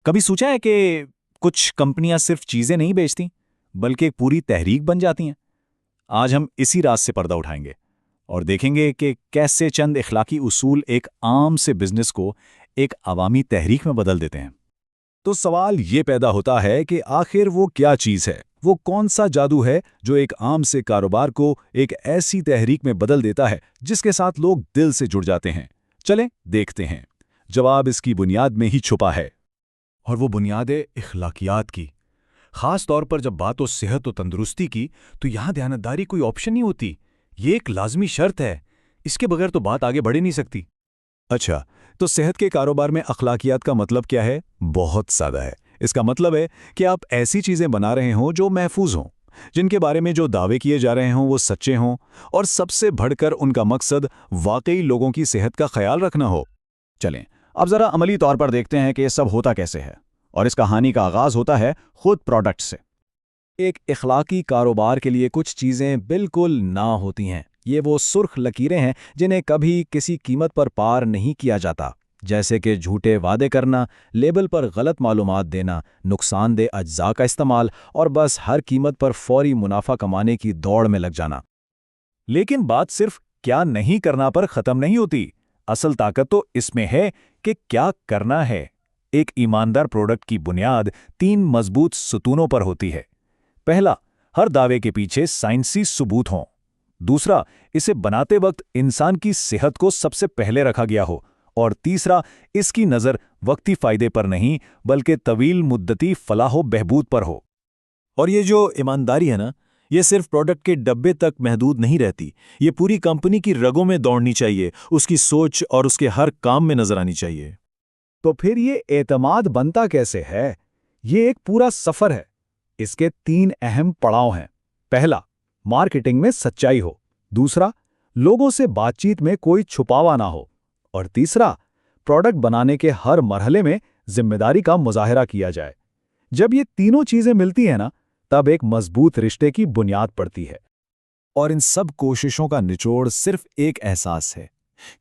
کبھی سوچا ہے کہ کچھ کمپنیاں صرف چیزیں نہیں بیچتی بلکہ ایک پوری تحریک بن جاتی ہیں؟ آج ہم اسی راز سے پردہ اٹھائیں گے اور دیکھیں گے کہ کیسے چند اخلاقی اصول ایک عام سے بزنس کو ایک عوامی تحریک میں بدل دیتے ہیں۔ تو سوال یہ پیدا ہوتا ہے کہ آخر وہ کیا چیز ہے، وہ کون سا جادو ہے جو ایک عام سے کاروبار کو ایک ایسی تحریک میں بدل دیتا ہے جس کے ساتھ لوگ دل سے جڑ جاتے ہیں؟ چلیں دیکھتے ہیں۔ جواب اس کی بنیاد میں ہی چھپا ہے، اور وہ بنیاد ہے اخلاقیات کی۔ خاص طور پر جب بات ہو صحت و تندرستی کی تو یہاں دیانتداری کوئی آپشن نہیں ہوتی، یہ ایک لازمی شرط ہے۔ اس کے بغیر تو بات آگے بڑھ ہی نہیں سکتی۔ اچھا، تو صحت کے کاروبار میں اخلاقیات کا مطلب کیا ہے؟ بہت سادہ ہے۔ اس کا مطلب ہے کہ آپ ایسی چیزیں بنا رہے ہوں جو محفوظ ہوں، جن کے بارے میں جو دعوے کیے جا رہے ہوں وہ سچے ہوں، اور سب سے بڑھ کر ان کا مقصد واقعی لوگوں کی صحت کا خیال رکھنا ہو۔ چلیں اب ذرا عملی طور پر دیکھتے ہیں کہ یہ سب ہوتا کیسے ہے، اور اس کہانی کا آغاز ہوتا ہے خود پروڈکٹ سے۔ ایک اخلاقی کاروبار کے لیے کچھ چیزیں بالکل نہ ہوتی ہیں، یہ وہ سرخ لکیریں ہیں جنہیں کبھی کسی قیمت پر پار نہیں کیا جاتا، جیسے کہ جھوٹے وعدے کرنا، لیبل پر غلط معلومات دینا، نقصان دہ اجزاء کا استعمال، اور بس ہر قیمت پر فوری منافع کمانے کی دوڑ میں لگ جانا۔ لیکن بات صرف کیا نہیں کرنا پر ختم نہیں ہوتی، اصل طاقت تو اس میں ہے کہ کیا کرنا ہے۔ ایک ایماندار پروڈکٹ کی بنیاد 3 مضبوط ستونوں پر ہوتی ہے۔ پہلا، ہر دعوے کے پیچھے سائنسی ثبوت ہوں۔ دوسرا، اسے بناتے وقت انسان کی صحت کو سب سے پہلے رکھا گیا ہو۔ اور تیسرا، اس کی نظر وقتی فائدے پر نہیں بلکہ طویل مدتی فلاح و بہبود پر ہو۔ اور یہ جو ایمانداری ہے نا، یہ صرف پروڈکٹ کے ڈبے تک محدود نہیں رہتی، یہ پوری کمپنی کی رگوں میں دوڑنی چاہیے، اس کی سوچ اور اس کے ہر کام میں نظر آنی چاہیے۔ تو پھر یہ اعتماد بنتا کیسے ہے؟ یہ ایک پورا سفر ہے۔ اس کے 3 اہم پڑاؤ ہیں۔ پہلا، مارکیٹنگ میں سچائی ہو۔ دوسرا، لوگوں سے بات چیت میں کوئی چھپاوا نہ ہو۔ اور تیسرا، پروڈکٹ بنانے کے ہر مرحلے میں ذمہ داری کا مظاہرہ کیا جائے۔ جب یہ تینوں چیزیں ملتی ہیں نا، تب ایک مضبوط رشتے کی بنیاد پڑتی ہے۔ اور ان سب کوششوں کا نچوڑ صرف ایک احساس ہے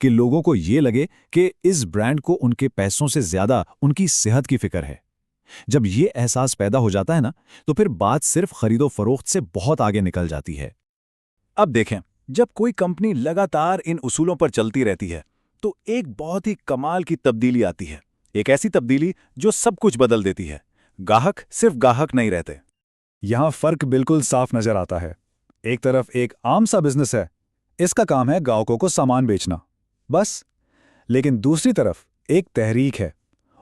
کہ لوگوں کو یہ لگے کہ اس برانڈ کو ان کے پیسوں سے زیادہ ان کی صحت کی فکر ہے۔ جب یہ احساس پیدا ہو جاتا ہے نا، تو پھر بات صرف خرید و فروخت سے بہت آگے نکل جاتی ہے۔ اب دیکھیں، جب کوئی کمپنی لگاتار ان اصولوں پر چلتی رہتی ہے تو ایک بہت ہی کمال کی تبدیلی آتی ہے، ایک ایسی تبدیلی جو سب کچھ بدل دیتی ہے۔ گاہک صرف گاہک نہیں رہتے۔ یہاں فرق بالکل صاف نظر آتا ہے۔ ایک طرف ایک عام سا بزنس ہے، اس کا کام ہے گاہکوں کو سامان بیچنا، بس۔ لیکن دوسری طرف ایک تحریک ہے،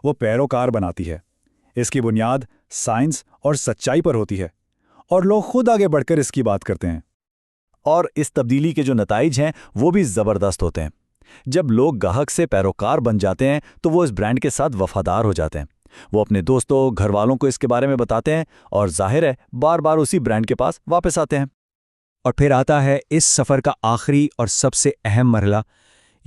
وہ پیروکار بناتی ہے۔ اس کی بنیاد سائنس اور سچائی پر ہوتی ہے، اور لوگ خود آگے بڑھ کر اس کی بات کرتے ہیں۔ اور اس تبدیلی کے جو نتائج ہیں وہ بھی زبردست ہوتے ہیں۔ جب لوگ گاہک سے پیروکار بن جاتے ہیں تو وہ اس برانڈ کے ساتھ وفادار ہو جاتے ہیں۔ وہ اپنے دوستوں، گھر والوں کو اس کے بارے میں بتاتے ہیں، اور ظاہر ہے بار بار اسی برانڈ کے پاس واپس آتے ہیں۔ اور پھر آتا ہے اس سفر کا آخری اور سب سے اہم مرحلہ۔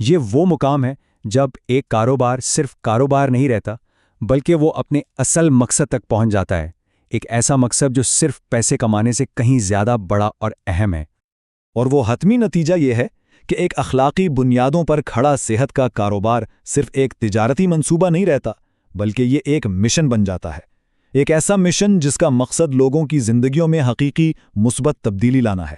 یہ وہ مقام ہے جب ایک کاروبار صرف کاروبار نہیں رہتا، بلکہ وہ اپنے اصل مقصد تک پہنچ جاتا ہے، ایک ایسا مقصد جو صرف پیسے کمانے سے کہیں زیادہ بڑا اور اہم ہے۔ اور وہ حتمی نتیجہ یہ ہے کہ ایک اخلاقی بنیادوں پر کھڑا صحت کا کاروبار صرف ایک تجارتی منصوبہ نہیں رہتا، بلکہ یہ ایک مشن بن جاتا ہے، ایک ایسا مشن جس کا مقصد لوگوں کی زندگیوں میں حقیقی مثبت تبدیلی لانا ہے۔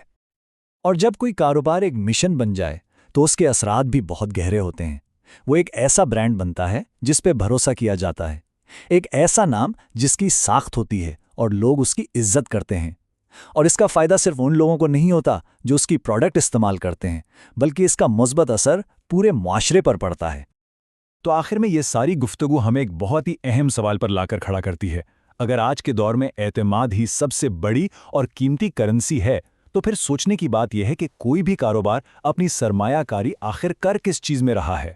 اور جب کوئی کاروبار ایک مشن بن جائے تو اس کے اثرات بھی بہت گہرے ہوتے ہیں۔ وہ ایک ایسا برانڈ بنتا ہے جس پہ بھروسہ کیا جاتا ہے، ایک ایسا نام جس کی ساخت ہوتی ہے اور لوگ اس کی عزت کرتے ہیں۔ اور اس کا فائدہ صرف ان لوگوں کو نہیں ہوتا جو اس کی پروڈکٹ استعمال کرتے ہیں، بلکہ اس کا مثبت اثر پورے معاشرے پر پڑتا ہے۔ تو آخر میں یہ ساری گفتگو ہمیں ایک بہت ہی اہم سوال پر لا کر کھڑا کرتی ہے۔ اگر آج کے دور میں اعتماد ہی سب سے بڑی اور قیمتی کرنسی ہے، تو پھر سوچنے کی بات یہ ہے کہ کوئی بھی کاروبار اپنی سرمایہ کاری آخر کر کس چیز میں رہا ہے۔